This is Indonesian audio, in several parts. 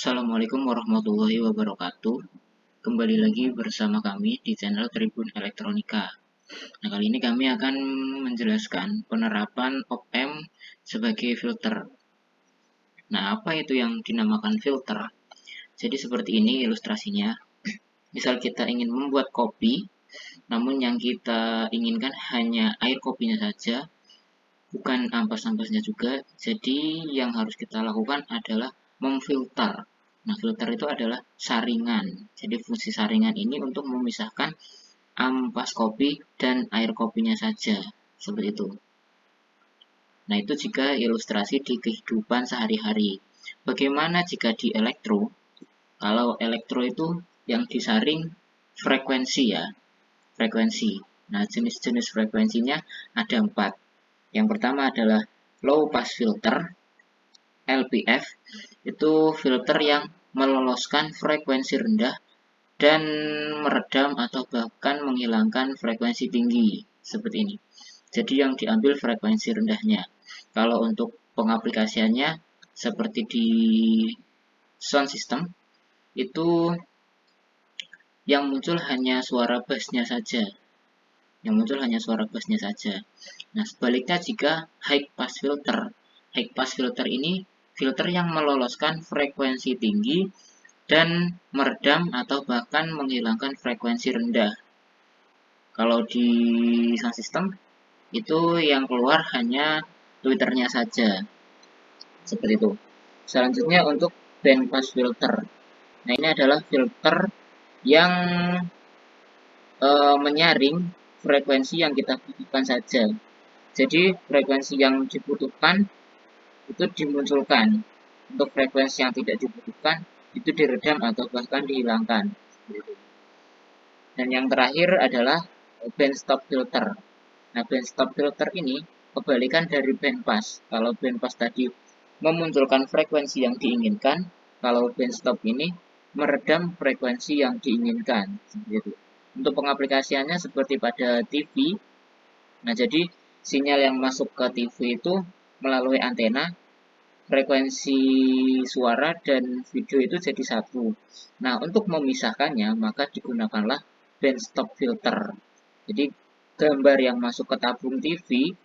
Assalamualaikum warahmatullahi wabarakatuh. Kembali lagi bersama kami di channel Tribun Elektronika. Nah, kali ini kami akan menjelaskan penerapan op-amp sebagai filter. Nah, apa itu yang dinamakan filter? Jadi seperti ini ilustrasinya. Misal kita ingin membuat kopi, namun yang kita inginkan hanya air kopinya saja, bukan ampas-ampasnya juga. Jadi yang harus kita lakukan adalah memfilter. Nah, filter itu adalah saringan. Jadi fungsi saringan ini untuk memisahkan ampas kopi dan air kopinya saja. Seperti itu. Nah, itu jika ilustrasi di kehidupan sehari-hari. Bagaimana jika di elektro? Kalau elektro itu yang disaring frekuensi ya. Frekuensi. Nah, jenis-jenis frekuensinya ada 4. Yang pertama adalah low pass filter, LPF, itu filter yang meloloskan frekuensi rendah dan meredam atau bahkan menghilangkan frekuensi tinggi, seperti ini. Jadi yang diambil frekuensi rendahnya. Kalau untuk pengaplikasiannya, seperti di sound system, itu yang muncul hanya suara bassnya saja. Yang muncul hanya suara bassnya saja. Nah, sebaliknya jika high pass filter. High pass filter ini filter yang meloloskan frekuensi tinggi dan meredam atau bahkan menghilangkan frekuensi rendah. Kalau di sound system, itu yang keluar hanya tweeternya saja. Seperti itu. Selanjutnya untuk band pass filter. Nah, ini adalah filter yang menyaring frekuensi yang kita butuhkan saja. Jadi frekuensi yang dibutuhkan itu dimunculkan. Untuk frekuensi yang tidak dibutuhkan itu diredam atau bahkan dihilangkan. Dan yang terakhir adalah band stop filter. Nah, band stop filter ini kebalikan dari band pass. Kalau band pass tadi memunculkan frekuensi yang diinginkan, kalau band stop ini meredam frekuensi yang diinginkan. Gitu. Untuk pengaplikasiannya seperti pada TV. Nah, jadi sinyal yang masuk ke TV itu melalui antena, frekuensi suara dan video itu jadi satu. Nah, untuk memisahkannya, maka digunakanlah band stop filter. Jadi, gambar yang masuk ke tabung TV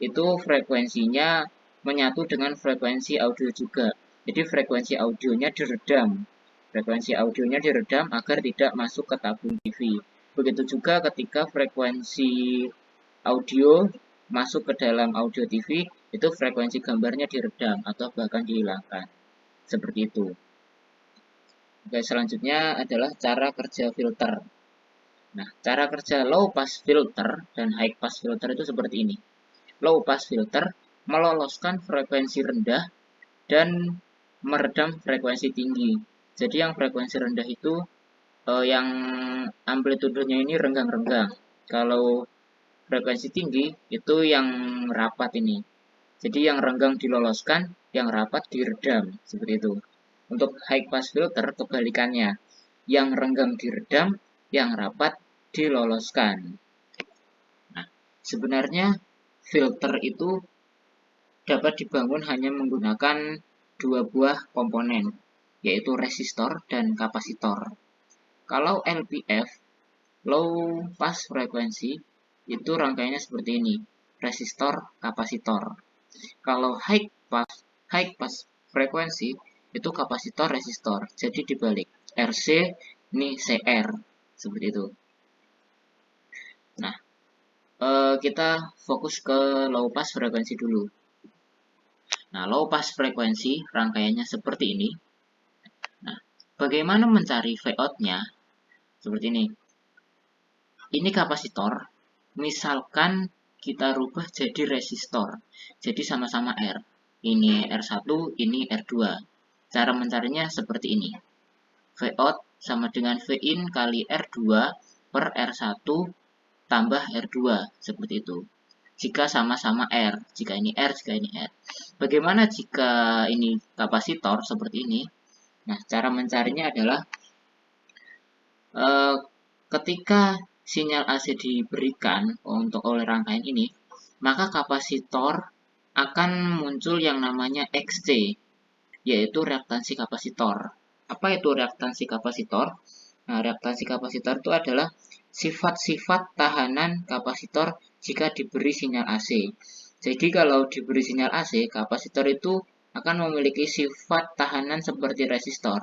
itu frekuensinya menyatu dengan frekuensi audio juga. Jadi, frekuensi audionya diredam. Frekuensi audionya diredam agar tidak masuk ke tabung TV. Begitu juga ketika frekuensi audio masuk ke dalam audio TV, itu frekuensi gambarnya diredam atau bahkan dihilangkan. Seperti itu. Oke, selanjutnya adalah cara kerja filter. Nah, cara kerja low pass filter dan high pass filter itu seperti ini. Low pass filter meloloskan frekuensi rendah dan meredam frekuensi tinggi. Jadi yang frekuensi rendah itu yang amplitudenya ini renggang-renggang. Kalau frekuensi tinggi itu yang rapat ini. Jadi yang renggang diloloskan, yang rapat diredam, seperti itu. Untuk high pass filter kebalikannya. Yang renggang diredam, yang rapat diloloskan. Nah, sebenarnya filter itu dapat dibangun hanya menggunakan dua buah komponen, yaitu resistor dan kapasitor. Kalau LPF, low pass frekuensi, itu rangkaiannya seperti ini, resistor, kapasitor. Kalau high pass frekuensi, itu kapasitor, resistor. Jadi dibalik, RC, ini CR, seperti itu. Nah, kita fokus ke low pass frekuensi dulu. Nah, low pass frekuensi rangkaiannya seperti ini. Nah, bagaimana mencari Vout-nya? Seperti ini. Ini kapasitor. Misalkan kita rubah jadi resistor. Jadi sama-sama R. Ini R1, ini R2. Cara mencarinya seperti ini. Vout sama dengan Vin kali R2 per R1 tambah R2. Seperti itu. Jika sama-sama R. Jika ini R, jika ini R. Bagaimana jika ini kapasitor seperti ini? Nah, cara mencarinya adalah ketika sinyal AC diberikan untuk oleh rangkaian ini, maka kapasitor akan muncul yang namanya XC, yaitu reaktansi kapasitor. Apa itu reaktansi kapasitor? Nah, reaktansi kapasitor itu adalah sifat-sifat tahanan kapasitor jika diberi sinyal AC. Jadi kalau diberi sinyal AC, kapasitor itu akan memiliki sifat tahanan seperti resistor.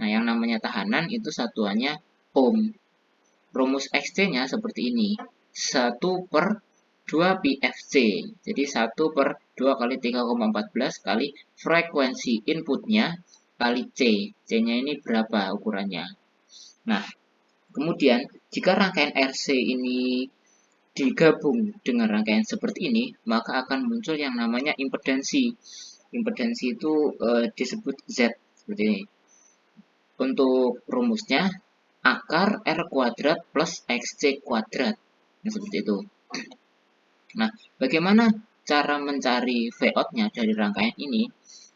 Nah, yang namanya tahanan itu satuannya ohm. Rumus XC-nya seperti ini. 1/2 pi Fc. Jadi 1/2 kali 3,14 kali frekuensi inputnya kali C. C-nya ini berapa ukurannya. Nah, kemudian jika rangkaian RC ini digabung dengan rangkaian seperti ini, maka akan muncul yang namanya impedansi. Impedansi itu disebut Z seperti ini. Untuk rumusnya akar R kuadrat plus XC kuadrat. Nah, seperti itu. Nah, bagaimana cara mencari Vout-nya dari rangkaian ini?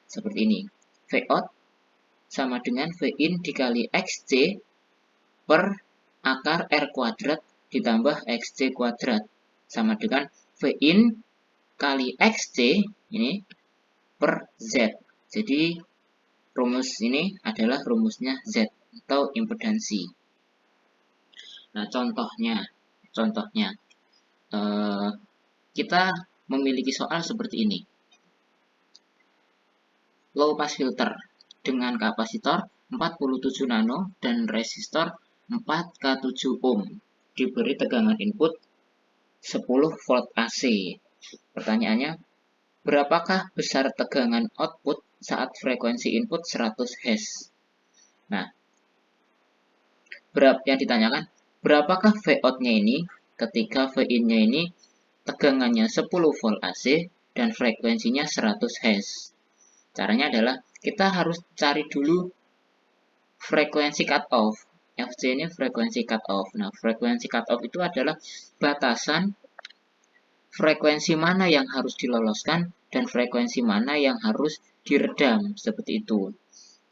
Seperti ini. Vout sama dengan Vin dikali XC per akar R kuadrat ditambah XC kuadrat. Sama dengan Vin kali XC ini per Z. Jadi, rumus ini adalah rumusnya Z atau impedansi. Nah, contohnya, kita memiliki soal seperti ini. Low pass filter dengan kapasitor 47 nano dan resistor 4K7 ohm diberi tegangan input 10 volt AC. Pertanyaannya, berapakah besar tegangan output saat frekuensi input 100 Hz? Nah, yang ditanyakan, berapakah Vout-nya ini ketika Vin-nya ini tegangannya 10 volt AC dan frekuensinya 100 Hz. Caranya adalah kita harus cari dulu frekuensi cutoff. Fc ini frekuensi cutoff. Nah, frekuensi cutoff itu adalah batasan frekuensi mana yang harus diloloskan dan frekuensi mana yang harus diredam, seperti itu.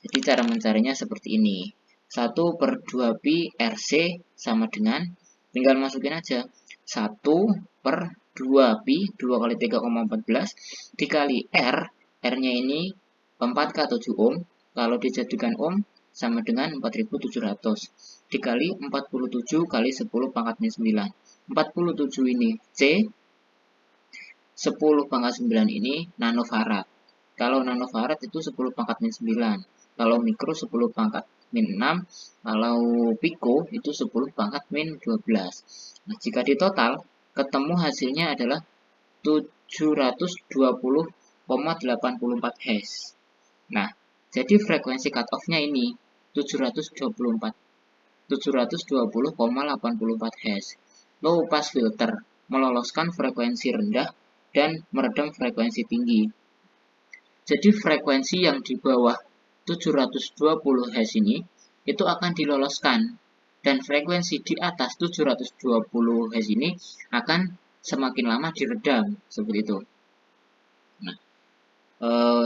Jadi cara mencarinya seperti ini. 1/2 pi RC sama dengan, tinggal masukin aja, 1/2 pi 2 kali 3,14 dikali R. R-nya ini 4K7 ohm. Kalau dijadikan ohm sama dengan 4700 dikali 47 kali 10 pangkat min 9. 47 ini C, 10 pangkat 9 ini nanofarad. Kalau nanofarad itu 10 pangkat min 9. Kalau mikro 10 pangkat min 6. Kalau piko itu 10 pangkat min 12. Nah, jika ditotal, ketemu hasilnya adalah 720,84 Hz. Nah, jadi frekuensi cutoff-nya ini 720,84 Hz. Low pass filter meloloskan frekuensi rendah dan meredam frekuensi tinggi. Jadi frekuensi yang di bawah 720 Hz ini itu akan diloloskan, dan frekuensi di atas 720 Hz ini akan semakin lama diredam, seperti itu. Nah,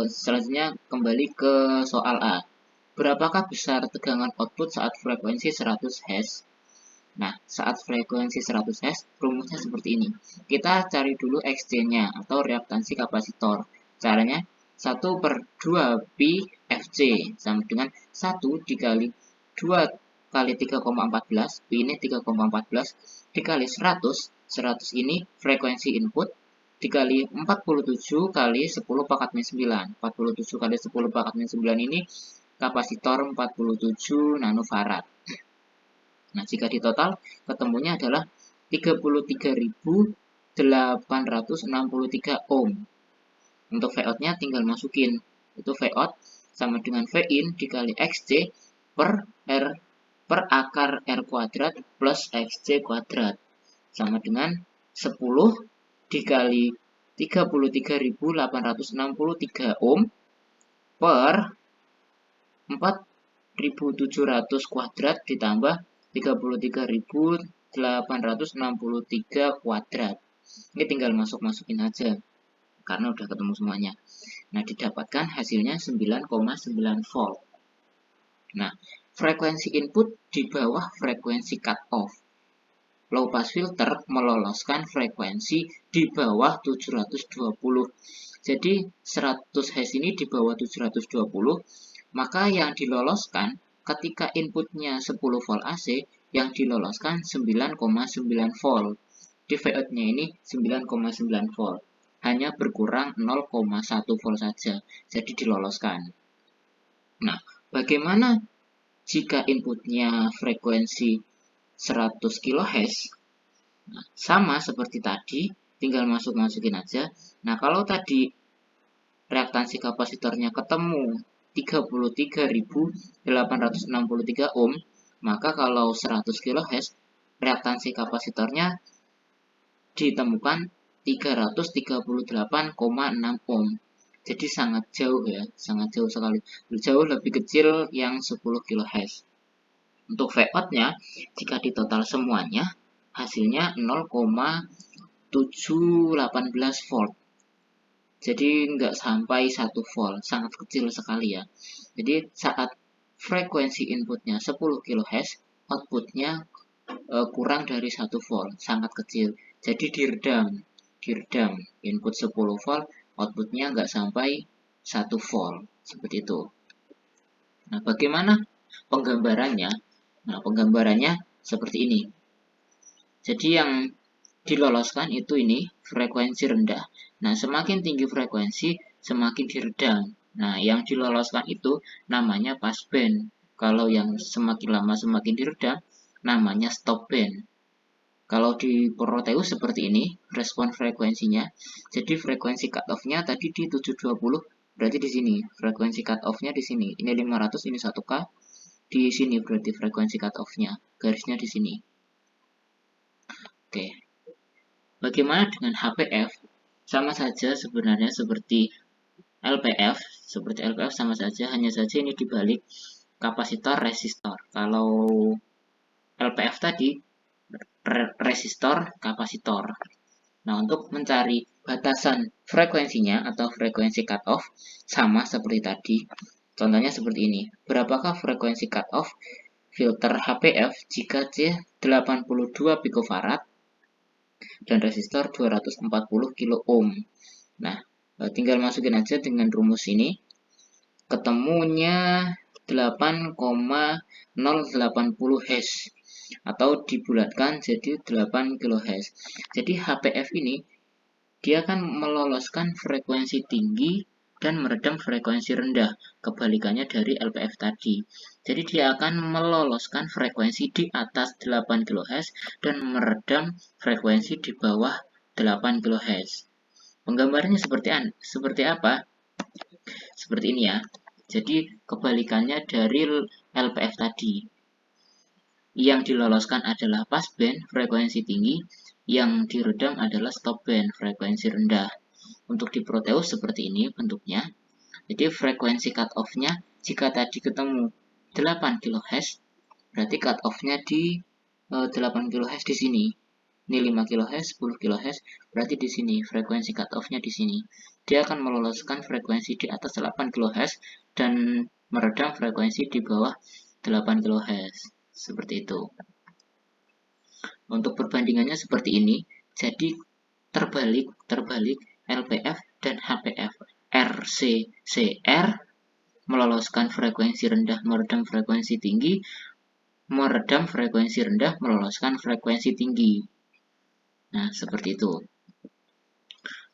selanjutnya kembali ke soal A. Berapakah besar tegangan output saat frekuensi 100 Hz? Nah, saat frekuensi 100 Hz, rumusnya seperti ini. Kita cari dulu XC-nya atau reaktansi kapasitor. Caranya 1/2 pi Fc sama dengan 1 dikali 2 kali 3,14, pi ini 3,14 dikali 100. 100 ini frekuensi input dikali 47 kali 10 pangkat min 9. 47 kali 10 pangkat min 9 ini kapasitor 47 nanofarad. Nah, jika ditotal, ketemunya adalah 33.863 ohm. Untuk Vout-nya tinggal masukin. Itu Vout sama dengan Vin dikali XC per akar R kuadrat plus XC kuadrat. Sama dengan 10 dikali 33.863 ohm per 4.700 kuadrat ditambah 33.863 kuadrat. Ini tinggal masukin aja, karena udah ketemu semuanya. Nah, didapatkan hasilnya 9,9 volt. Nah, frekuensi input di bawah frekuensi cutoff. Low pass filter meloloskan frekuensi di bawah 720. Jadi 100 Hz ini di bawah 720, maka yang diloloskan ketika inputnya 10 volt AC, yang diloloskan 9,9 volt. Di Vout-nya ini 9,9 volt. Hanya berkurang 0,1 volt saja, jadi diloloskan. Nah, bagaimana jika inputnya frekuensi 100 kHz? Nah, sama seperti tadi, tinggal masukin aja. Nah, kalau tadi reaktansi kapasitornya ketemu 33.863 ohm, maka kalau 100 kHz, reaktansi kapasitornya ditemukan 338,6 ohm. Jadi sangat jauh ya, sangat jauh sekali. Jauh lebih kecil yang 10 kHz. Untuk Vout-nya, jika ditotal semuanya, hasilnya 0,718 volt. Jadi nggak sampai 1 volt, sangat kecil sekali ya. Jadi saat frekuensi inputnya 10 kHz, outputnya kurang dari 1 volt, sangat kecil. Jadi diredam input 10 volt, outputnya nggak sampai 1 volt, seperti itu. Nah, bagaimana penggambarannya? Nah, penggambarannya seperti ini. Jadi yang diloloskan itu ini frekuensi rendah. Nah, semakin tinggi frekuensi, semakin diredam. Nah, yang diloloskan itu namanya passband. Kalau yang semakin lama semakin diredam, namanya stop band. Kalau di Proteus seperti ini, respon frekuensinya. Jadi frekuensi cutoff-nya tadi di 720, berarti di sini. Frekuensi cutoff-nya di sini. Ini 500, ini 1K. Di sini berarti frekuensi cutoff-nya. Garisnya di sini. Oke. Bagaimana dengan HPF? Sama saja sebenarnya seperti LPF. Seperti LPF sama saja, hanya saja ini dibalik kapasitor resistor. Kalau LPF tadi resistor kapasitor. Nah, untuk mencari batasan frekuensinya atau frekuensi cutoff sama seperti tadi. Contohnya seperti ini. Berapakah frekuensi cutoff filter HPF jika C 82 picofarad dan resistor 240 kilo ohm? Nah, tinggal masukin aja dengan rumus ini. Ketemunya 8,080 Hz atau dibulatkan jadi 8 kHz. Jadi HPF ini dia akan meloloskan frekuensi tinggi dan meredam frekuensi rendah, kebalikannya dari LPF tadi. Jadi dia akan meloloskan frekuensi di atas 8 kHz dan meredam frekuensi di bawah 8 kHz. Penggambarannya seperti apa? Seperti ini ya. Jadi kebalikannya dari LPF tadi. Yang diloloskan adalah passband, frekuensi tinggi. Yang diredam adalah stop band, frekuensi rendah. Untuk di Proteus seperti ini bentuknya. Jadi frekuensi cut-off-nya jika tadi ketemu 8 kHz, berarti cut-off-nya di 8 kHz di sini. Ini 5 kHz, 10 kHz, berarti di sini frekuensi cut-off-nya di sini. Dia akan meloloskan frekuensi di atas 8 kHz dan meredam frekuensi di bawah 8 kHz. Seperti itu. Untuk perbandingannya seperti ini. Jadi terbalik LPF dan HPF. RCCR meloloskan frekuensi rendah, meredam frekuensi tinggi, meredam frekuensi rendah, meloloskan frekuensi tinggi. Nah, seperti itu.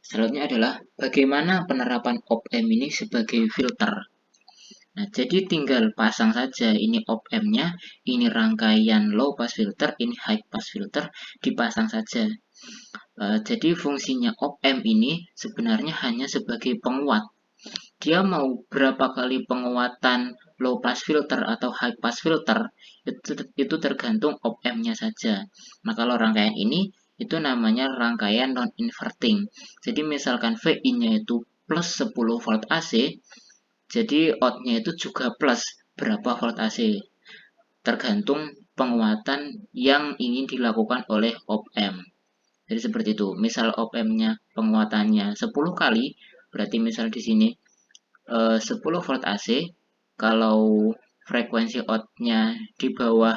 Selanjutnya adalah bagaimana penerapan op-amp ini sebagai filter. Nah, jadi tinggal pasang saja ini op-amp-nya, ini rangkaian low pass filter, ini high pass filter, dipasang saja. Jadi fungsinya op-amp ini sebenarnya hanya sebagai penguat. Dia mau berapa kali penguatan low pass filter atau high pass filter, itu tergantung op-amp-nya saja. Nah, kalau rangkaian ini, itu namanya rangkaian non-inverting. Jadi misalkan VI-nya itu plus 10 volt AC, jadi out-nya itu juga plus berapa volt AC. Tergantung penguatan yang ingin dilakukan oleh op-amp. Jadi seperti itu. Misal op-amp-nya penguatannya 10 kali, berarti misal di sini 10 volt AC. Kalau frekuensi out-nya di bawah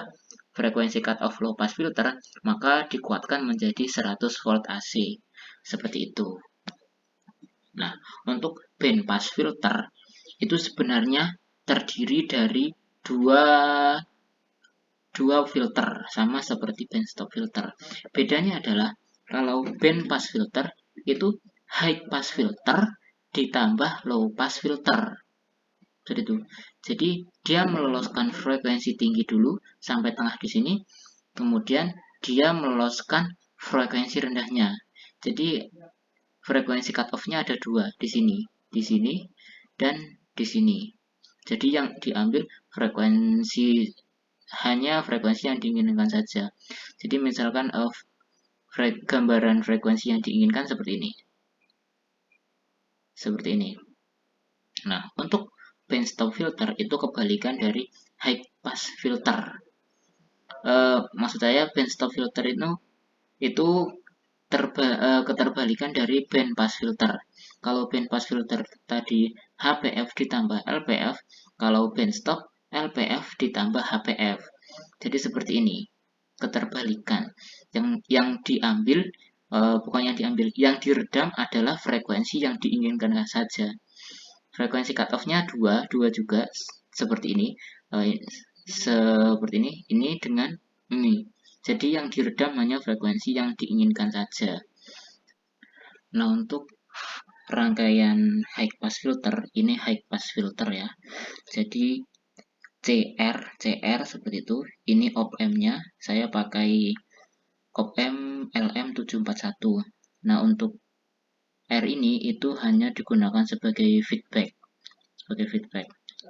frekuensi cut-off low pass filter, maka dikuatkan menjadi 100 volt AC. Seperti itu. Nah, untuk band pass filter itu sebenarnya terdiri dari dua filter, sama seperti band stop filter. Bedanya adalah kalau band pass filter itu high pass filter ditambah low pass filter. Seperti itu. Jadi dia meloloskan frekuensi tinggi dulu sampai tengah di sini, kemudian dia meloloskan frekuensi rendahnya. Jadi frekuensi cutoff-nya ada dua, di sini, dan di sini. Jadi yang diambil hanya frekuensi yang diinginkan saja. Jadi misalkan gambaran frekuensi yang diinginkan seperti ini. Seperti ini. Nah, untuk band stop filter itu kebalikan dari high pass filter. Maksud saya band stop filter itu keterbalikan dari band pass filter. Kalau band pass filter tadi HPF ditambah LPF, kalau band stop LPF ditambah HPF. Jadi seperti ini, keterbalikan. Yang diambil bukan yang diambil, yang diredam adalah frekuensi yang diinginkan saja. Frekuensi cutoff-nya dua juga seperti ini, ini dengan ini. Jadi yang diredam hanya frekuensi yang diinginkan saja. Nah, untuk rangkaian high pass filter, ini high pass filter ya. Jadi CR seperti itu. Ini op-amp-nya, saya pakai op-amp LM741. Nah, untuk R ini itu hanya digunakan sebagai feedback.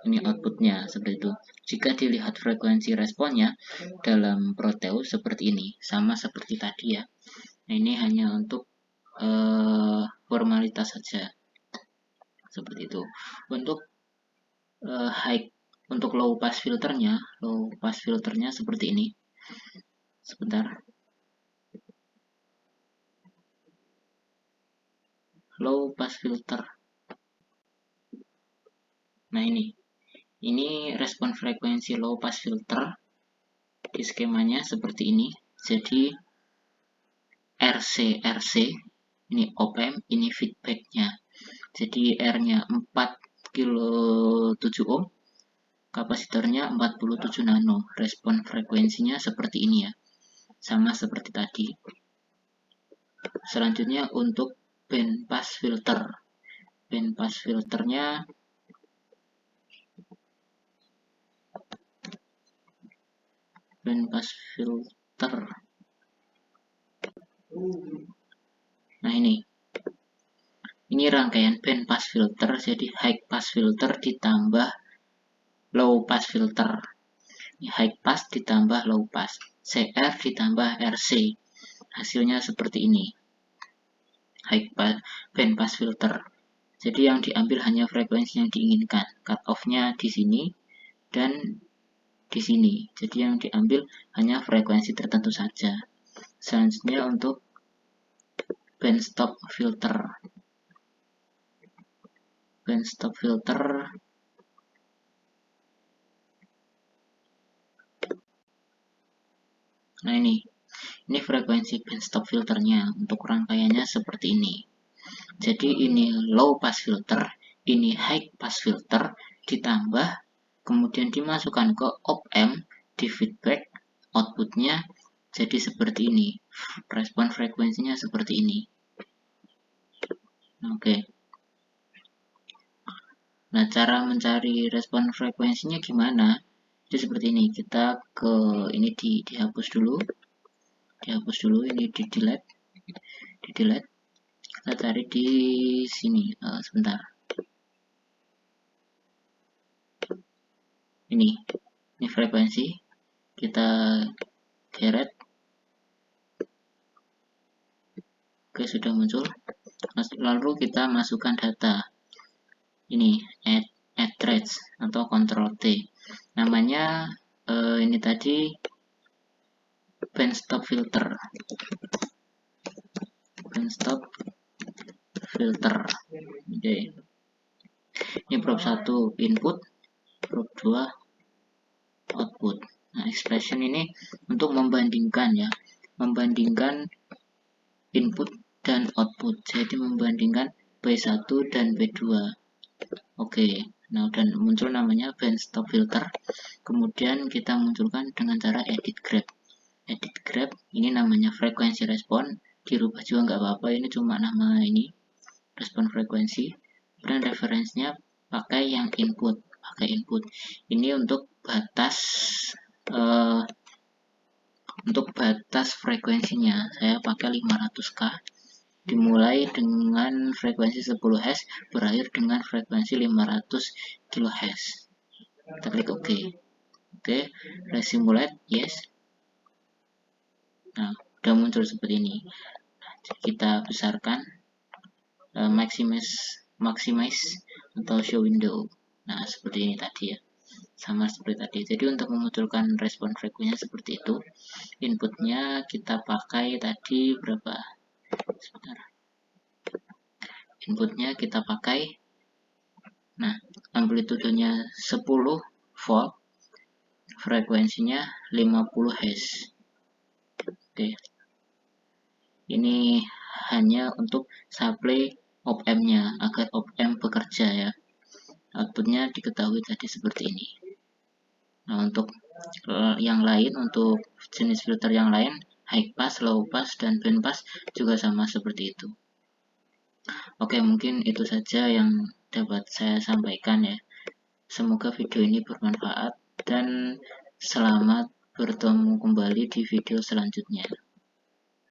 Ini outputnya seperti itu. Jika dilihat frekuensi responnya dalam Proteus seperti ini, sama seperti tadi ya. Nah, ini hanya untuk formalitas saja, seperti itu. Untuk low pass filternya seperti ini. Sebentar. Low pass filter. Nah, ini respon frekuensi low pass filter. Di skemanya seperti ini. Jadi RC ini op-amp, ini feedbacknya. Jadi R-nya 4 kilo 7 ohm, kapasitornya 47 nano. Respon frekuensinya seperti ini ya, sama seperti tadi. Selanjutnya untuk band pass filter. Band pass filternya nah, ini rangkaian band pass filter. Jadi high pass filter ditambah low pass filter. High pass ditambah low pass. CR ditambah RC. Hasilnya seperti ini. High pass band pass filter. Jadi yang diambil hanya frekuensi yang diinginkan. Cut off-nya di sini dan di sini. Jadi yang diambil hanya frekuensi tertentu saja. Selanjutnya untuk band stop filter. Band stop filter nah, ini frekuensi band stop filternya. Untuk rangkaiannya seperti ini. Jadi ini low pass filter, ini high pass filter, ditambah kemudian dimasukkan ke op-amp, di feedback, outputnya jadi seperti ini. Respon frekuensinya seperti ini. Oke. Nah, cara mencari respon frekuensinya gimana? Jadi seperti ini. Kita ke ini dihapus dulu. Ini di delete. Kita cari di sini. Sebentar. Ini frekuensi. Kita geret. Oke, sudah muncul. Lalu kita masukkan data. Ini add trace atau Ctrl T. Namanya ini tadi band stop filter. Oke. Ini prop 1 input, prop 2 output. Nah, expression ini untuk membandingkan ya. Membandingkan input dan output. Jadi membandingkan B1 dan B2. Oke. Nah, dan muncul namanya band stop filter. Kemudian kita munculkan dengan cara edit grab. Edit grab ini namanya frekuensi respon, dirubah juga nggak apa-apa, ini cuma nama ini respon frekuensi. Dan referensinya pakai yang input, ini untuk batas frekuensinya saya pakai 500K, dimulai dengan frekuensi 10 Hz, berakhir dengan frekuensi 500 kHz. Kita klik OK. Oke, resimulate, yes. Nah, udah muncul seperti ini. Nah, kita besarkan, maximize atau show window. Nah, seperti ini tadi ya. Sama seperti tadi. Jadi untuk memunculkan respon frekuensinya seperti itu. Inputnya kita pakai tadi berapa? Sebentar. Inputnya kita pakai, nah, amplitudenya 10 volt, frekuensinya 50 Hz. Oke. Ini hanya untuk supply op-amp-nya agar op-amp bekerja ya. Outputnya diketahui tadi seperti ini. Nah, untuk yang lain, untuk jenis filter yang lain, high pass, low pass, dan band pass juga sama seperti itu. Oke, mungkin itu saja yang dapat saya sampaikan ya. Semoga video ini bermanfaat dan selamat bertemu kembali di video selanjutnya.